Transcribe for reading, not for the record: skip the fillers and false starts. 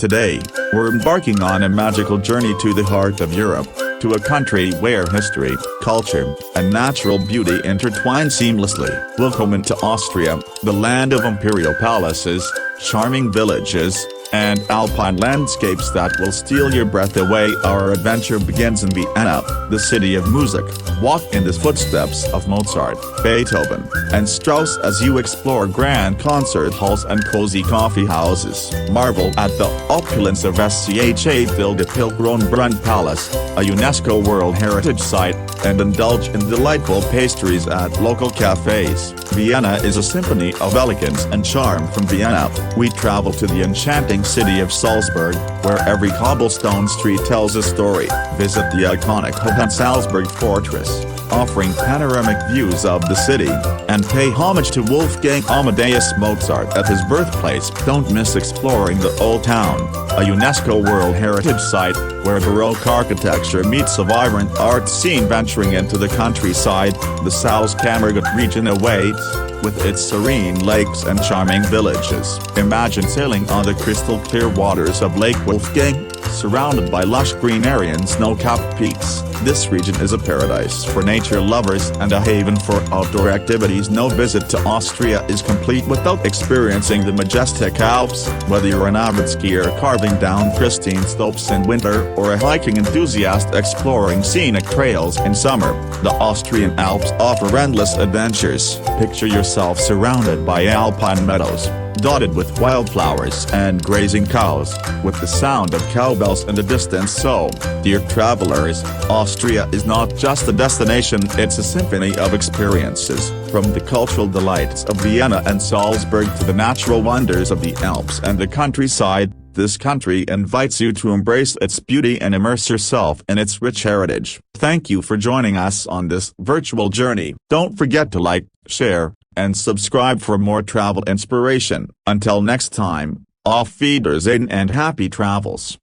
Today, we're embarking on a magical journey to the heart of Europe, to a country where history, culture, and natural beauty intertwine seamlessly. Welcome into Austria, the land of imperial palaces, charming villages, and alpine landscapes that will steal your breath away. Our adventure begins in Vienna, the city of music. Walk in the footsteps of Mozart, Beethoven, and Strauss as you explore grand concert halls and cozy coffee houses. Marvel at the opulence of Schönbrunn Palace, a UNESCO World Heritage Site, and indulge in delightful pastries at local cafes. Vienna is a symphony of elegance and charm. From Vienna, we travel to the enchanting city of Salzburg, where every cobblestone street tells a story. Visit the iconic Hohensalzburg Fortress, offering panoramic views of the city, and pay homage to Wolfgang Amadeus Mozart at his birthplace. Don't miss exploring the Old Town, a UNESCO World Heritage Site, where Baroque architecture meets a vibrant art scene. Venturing into the countryside, the Salzkammergut region awaits, with its serene lakes and charming villages. Imagine sailing on the crystal-clear waters of Lake Wolfgang, surrounded by lush green area and snow-capped peaks. This region is a paradise for nature lovers and a haven for outdoor activities. No visit to Austria is complete without experiencing the majestic Alps. Whether you're an avid skier carving down pristine slopes in winter or a hiking enthusiast exploring scenic trails in summer, the Austrian Alps offer endless adventures. Picture yourself surrounded by alpine meadows, dotted with wildflowers and grazing cows, with the sound of cowbells in the distance. So, dear travelers, Austria is not just a destination, it's a symphony of experiences. From the cultural delights of Vienna and Salzburg to the natural wonders of the Alps and the countryside, this country invites you to embrace its beauty and immerse yourself in its rich heritage. Thank you for joining us on this virtual journey. Don't forget to like, share, and subscribe for more travel inspiration. Until next time, auf Wiedersehen and happy travels.